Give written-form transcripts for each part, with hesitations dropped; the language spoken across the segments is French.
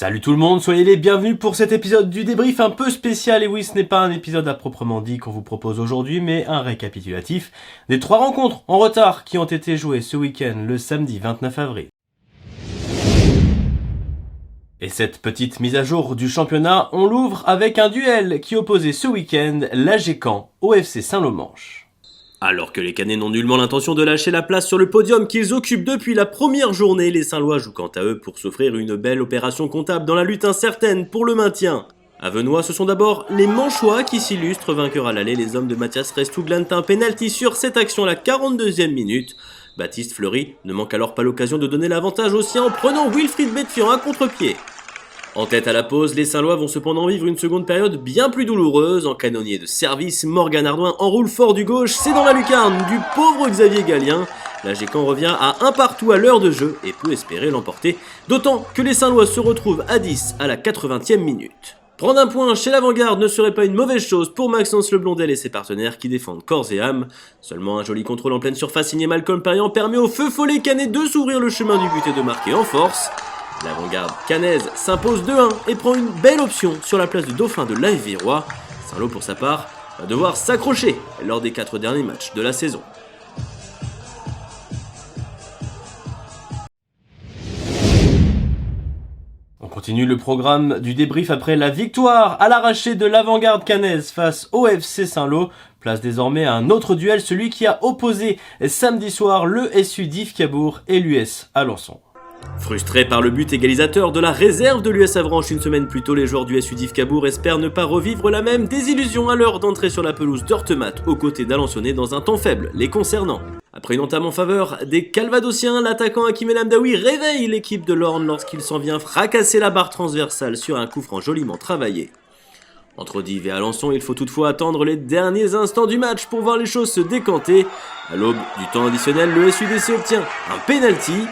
Salut tout le monde, soyez les bienvenus pour cet épisode du débrief un peu spécial. Et oui, ce n'est pas un épisode à proprement dit qu'on vous propose aujourd'hui, mais un récapitulatif des 3 rencontres en retard qui ont été jouées ce week-end, le samedi 29 avril. Et cette petite mise à jour du championnat, on l'ouvre avec un duel qui opposait ce week-end l'AG Caen au FC Saint-Lô-Manche. Alors que les Canets n'ont nullement l'intention de lâcher la place sur le podium qu'ils occupent depuis la première journée, les Saint-Lois jouent quant à eux pour s'offrir une belle opération comptable dans la lutte incertaine pour le maintien. À Venoy, ce sont d'abord les Manchois qui s'illustrent, vainqueurs à l'aller. Les hommes de Mathias Restou glanent un pénalty sur cette action à la 42e minute. Baptiste Fleury ne manque alors pas l'occasion de donner l'avantage aux siens en prenant Wilfried Betfian à contre-pied. En tête à la pause, les Saint-Lois vont cependant vivre une seconde période bien plus douloureuse. En canonnier de service, Morgan Ardouin enroule fort du gauche, c'est dans la lucarne du pauvre Xavier Gallien. L'AG Caen revient à 1 partout à l'heure de jeu et peut espérer l'emporter, d'autant que les Saint-Lois se retrouvent à 10 à la 80e minute. Prendre un point chez l'avant-garde ne serait pas une mauvaise chose pour Maxence Leblondel et ses partenaires qui défendent corps et âme. Seulement un joli contrôle en pleine surface signé Malcolm Perriand permet au feu follet canet de s'ouvrir le chemin du but et de marquer en force. L'avant-garde cannaise s'impose 2-1 et prend une belle option sur la place du dauphin de l'AF Virois. Saint-Lô pour sa part va devoir s'accrocher lors des 4 derniers matchs de la saison. On continue le programme du débrief après la victoire à l'arraché de l'avant-garde cannaise face au FC Saint-Lô. Place désormais à un autre duel, celui qui a opposé samedi soir le SU d'Yves Cabourg et l'US Alençon. Frustrés par le but égalisateur de la réserve de l'US Avranches une semaine plus tôt, les joueurs du SU d'Yves Cabourg espèrent ne pas revivre la même désillusion à l'heure d'entrer sur la pelouse d'Ortemat aux côtés d'Alençonnais dans un temps faible les concernant. Après une entame en faveur des Calvadosiens, l'attaquant Hakim El Amdaoui réveille l'équipe de l'Orne lorsqu'il s'en vient fracasser la barre transversale sur un coup franc joliment travaillé. Entre Dives et Alençon, il faut toutefois attendre les derniers instants du match pour voir les choses se décanter. À l'aube du temps additionnel, le SUDC obtient un penalty.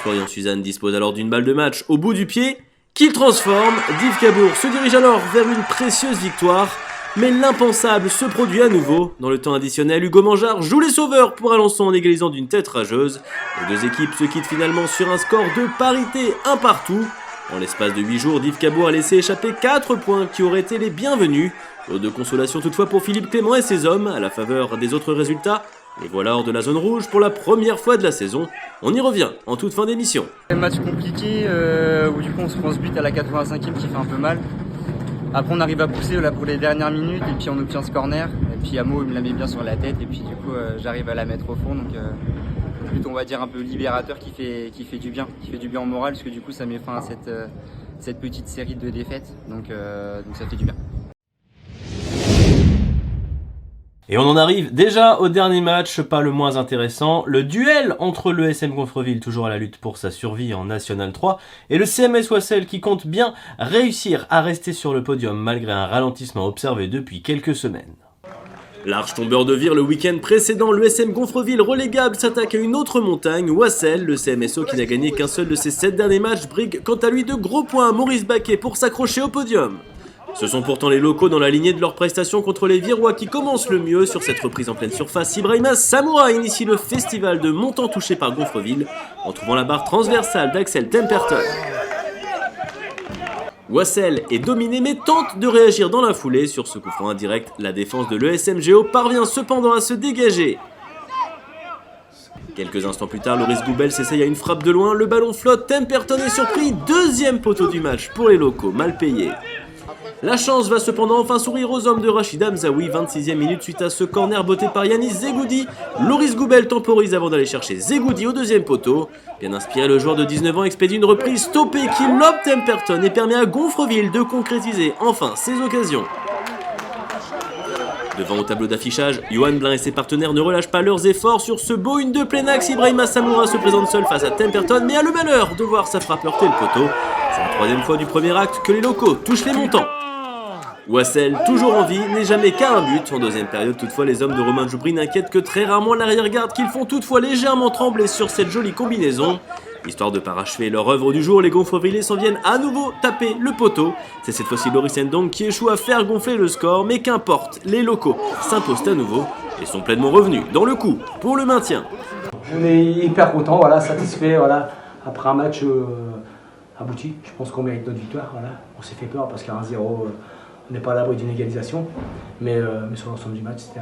Florian Suzanne dispose alors d'une balle de match au bout du pied, qu'il transforme. D'Yves Cabourg se dirige alors vers une précieuse victoire, mais l'impensable se produit à nouveau. Dans le temps additionnel, Hugo Mangeard joue les sauveurs pour Alençon en égalisant d'une tête rageuse. Les deux équipes se quittent finalement sur un score de parité 1 partout. En l'espace de 8 jours, D'Yves Cabourg a laissé échapper 4 points qui auraient été les bienvenus. Lot de consolation toutefois pour Philippe Clément et ses hommes, à la faveur des autres résultats. Et voilà hors de la zone rouge pour la première fois de la saison. On y revient en toute fin d'émission. Un match compliqué où du coup on se prend ce but à la 85e qui fait un peu mal. Après on arrive à pousser là pour les dernières minutes et puis on obtient ce corner. Et puis Amo il me la met bien sur la tête et puis du coup j'arrive à la mettre au fond. Donc plutôt on va dire un peu libérateur qui fait du bien au moral parce que du coup ça met fin à cette petite série de défaites. Donc ça fait du bien. Et on en arrive déjà au dernier match, pas le moins intéressant, le duel entre le SM Gonfreville, toujours à la lutte pour sa survie en National 3, et le CMS Wassel qui compte bien réussir à rester sur le podium malgré un ralentissement observé depuis quelques semaines. Large tombeur de vire le week-end précédent, le SM Gonfreville relégable s'attaque à une autre montagne, Wassel. Le CMSO qui n'a gagné qu'un seul de ses 7 derniers matchs brigue quant à lui de gros points à Maurice Baquet pour s'accrocher au podium. Ce sont pourtant les locaux dans la lignée de leur prestation contre les Virois qui commencent le mieux. Sur cette reprise en pleine surface, Ibrahima Samoura initie le festival de montant touché par Gonfreville en trouvant la barre transversale d'Axel Temperton. Wassel est dominé mais tente de réagir dans la foulée. Sur ce coup franc indirect, la défense de l'ESMGO parvient cependant à se dégager. Quelques instants plus tard, Loris Goubel s'essaye à une frappe de loin, le ballon flotte, Temperton est surpris, deuxième poteau du match pour les locaux, mal payés. La chance va cependant enfin sourire aux hommes de Rachid Hamzaoui, 26e minute suite à ce corner botté par Yanis Zegoudi. Loris Goubel temporise avant d'aller chercher Zegoudi au deuxième poteau. Bien inspiré, le joueur de 19 ans expédie une reprise stoppée qui lobe Temperton et permet à Gonfreville de concrétiser enfin ses occasions. Devant au tableau d'affichage, Johan Blin et ses partenaires ne relâchent pas leurs efforts. Sur ce beau une de plein axe, Ibrahima Samoura se présente seul face à Temperton mais a le malheur de voir sa frappe heurter le poteau. C'est la troisième fois du premier acte que les locaux touchent les montants. Wassel, toujours en vie, n'est jamais qu'à un but. En deuxième période, toutefois, les hommes de Romain Joubry n'inquiètent que très rarement l'arrière-garde qu'ils font toutefois légèrement trembler sur cette jolie combinaison. Histoire de parachever leur œuvre du jour, les Gonfrevillais s'en viennent à nouveau taper le poteau. C'est cette fois-ci Loris Ndong qui échoue à faire gonfler le score, mais qu'importe, les locaux s'imposent à nouveau et sont pleinement revenus dans le coup pour le maintien. On est hyper content, voilà, satisfait, voilà, après un match abouti. Je pense qu'on mérite notre victoire. Voilà. On s'est fait peur parce qu'à 1-0, on n'est pas à l'abri d'une égalisation. Mais sur l'ensemble du match, c'était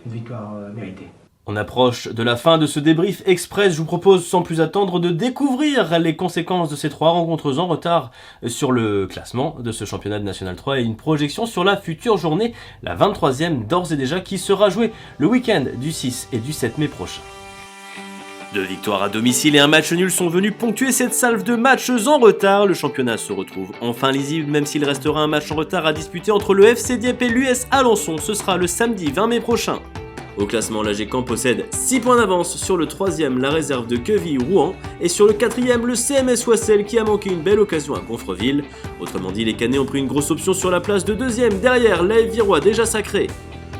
une victoire méritée. On approche de la fin de ce débrief express. Je vous propose sans plus attendre de découvrir les conséquences de ces 3 rencontres en retard sur le classement de ce championnat de National 3 et une projection sur la future journée, la 23e d'ores et déjà, qui sera jouée le week-end du 6 et du 7 mai prochain. 2 victoires à domicile et un match nul sont venus ponctuer cette salve de matchs en retard. Le championnat se retrouve enfin lisible, même s'il restera un match en retard à disputer entre le FC Dieppe et l'US Alençon. Ce sera le samedi 20 mai prochain. Au classement, l'AGCAM possède 6 points d'avance sur le 3e, la réserve de Queville-Rouen, et sur le 4e, le CMS Wassel qui a manqué une belle occasion à Gonfreville. Autrement dit, les Canets ont pris une grosse option sur la place de 2e, derrière l'AF Virois déjà sacré.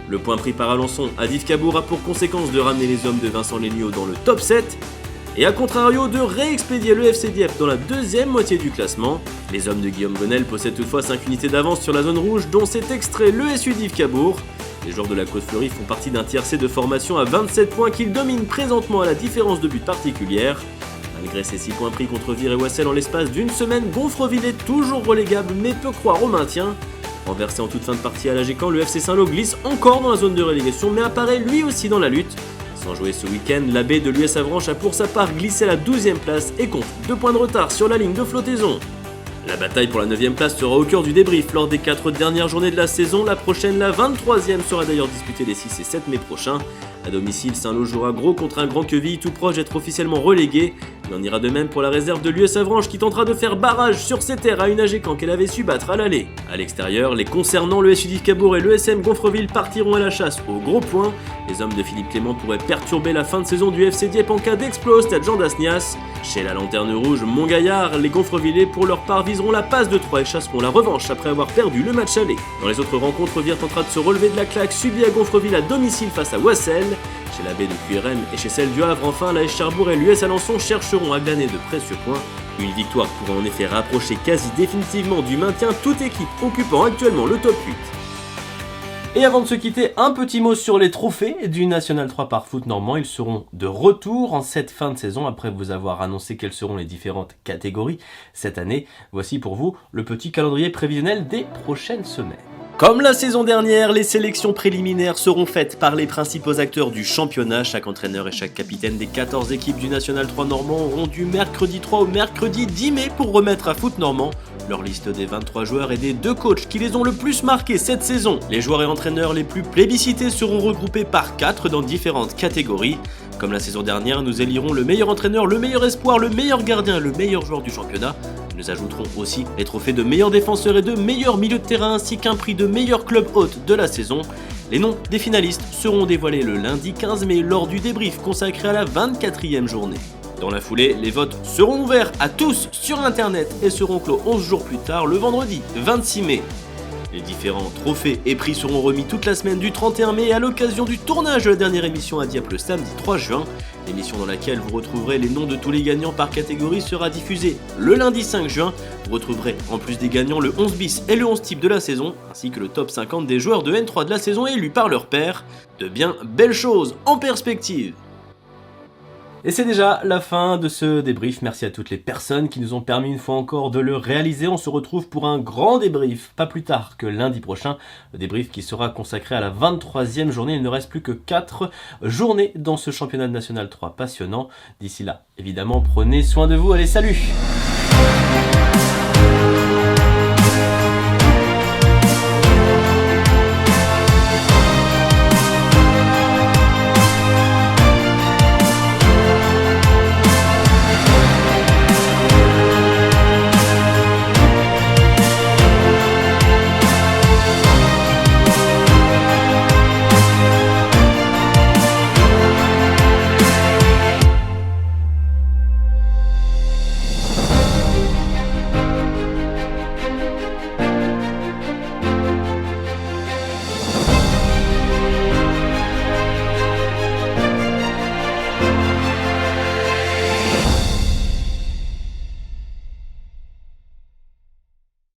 Le point pris par Alençon à Div Cabourg a pour conséquence de ramener les hommes de Vincent Léniaud dans le top 7, et à contrario de réexpédier le FC Dieppe dans la 2e moitié du classement. Les hommes de Guillaume Gonel possèdent toutefois 5 unités d'avance sur la zone rouge, dont s'est extrait le SU Div Cabourg. Les joueurs de la Côte-Fleurie font partie d'un tiercé de formation à 27 points qu'ils dominent présentement à la différence de but particulière. Malgré ces 6 points pris contre Vire et Wassel en l'espace d'une semaine, Gonfreville est toujours relégable mais peut croire au maintien. Renversé en toute fin de partie à l'AGCAM, le FC Saint-Lô glisse encore dans la zone de relégation mais apparaît lui aussi dans la lutte. Sans jouer ce week-end, l'abbé de l'US Avranches a pour sa part glissé à la 12e place et compte 2 points de retard sur la ligne de flottaison. La bataille pour la 9e place sera au cœur du débrief lors des 4 dernières journées de la saison. La prochaine, la 23e, sera d'ailleurs disputée les 6 et 7 mai prochains. À domicile, Saint-Lô jouera gros contre un Grand Queville tout proche d'être officiellement relégué. Il en ira de même pour la réserve de l'US Avranches qui tentera de faire barrage sur ses terres à une AGCAM qu'elle avait su battre à l'aller. À l'extérieur, les concernant, le SU Div Cabourg et l'ESM Gonfreville partiront à la chasse au gros point. Les hommes de Philippe Clément pourraient perturber la fin de saison du FC Dieppe en cas d'exploit au stade Jean d'Asnias. Chez la Lanterne Rouge, Montgaillard, les Gonfrevillais pour leur part viseront la passe de 3 et chasseront la revanche après avoir perdu le match aller. Dans les autres rencontres, Vire tentera de se relever de la claque subie à Gonfreville à domicile face à Wassel. Chez la baie de QRM et chez celle du Havre, enfin, la Cherbourg et l'US Alençon chercheront à glaner de précieux points. Une victoire pourrait en effet rapprocher quasi définitivement du maintien, toute équipe occupant actuellement le top 8. Et avant de se quitter, un petit mot sur les trophées du National 3 par Foot Normand. Ils seront de retour en cette fin de saison après vous avoir annoncé quelles seront les différentes catégories cette année. Voici pour vous le petit calendrier prévisionnel des prochaines semaines. Comme la saison dernière, les sélections préliminaires seront faites par les principaux acteurs du championnat. Chaque entraîneur et chaque capitaine des 14 équipes du National 3 Normand auront du mercredi 3 au mercredi 10 mai pour remettre à Foot Normand leur liste des 23 joueurs et des 2 coachs qui les ont le plus marqués cette saison. Les joueurs et entraîneurs les plus plébiscités seront regroupés par 4 dans différentes catégories. Comme la saison dernière, nous élirons le meilleur entraîneur, le meilleur espoir, le meilleur gardien et le meilleur joueur du championnat. Nous ajouterons aussi les trophées de meilleur défenseur et de meilleur milieu de terrain ainsi qu'un prix de meilleur club hôte de la saison. Les noms des finalistes seront dévoilés le lundi 15 mai lors du débrief consacré à la 24e journée. Dans la foulée, les votes seront ouverts à tous sur internet et seront clos 11 jours plus tard, le vendredi 26 mai. Les différents trophées et prix seront remis toute la semaine du 31 mai à l'occasion du tournage de la dernière émission à Dieppe le samedi 3 juin. L'émission dans laquelle vous retrouverez les noms de tous les gagnants par catégorie sera diffusée le lundi 5 juin. Vous retrouverez en plus des gagnants le 11 bis et le 11 type de la saison, ainsi que le top 50 des joueurs de N3 de la saison élus par leur père. De bien belles choses en perspective. Et c'est déjà la fin de ce débrief. Merci à toutes les personnes qui nous ont permis une fois encore de le réaliser. On se retrouve pour un grand débrief, pas plus tard que lundi prochain. Le débrief qui sera consacré à la 23e journée. Il ne reste plus que 4 journées dans ce championnat national 3 passionnant. D'ici là, évidemment, prenez soin de vous. Allez, salut!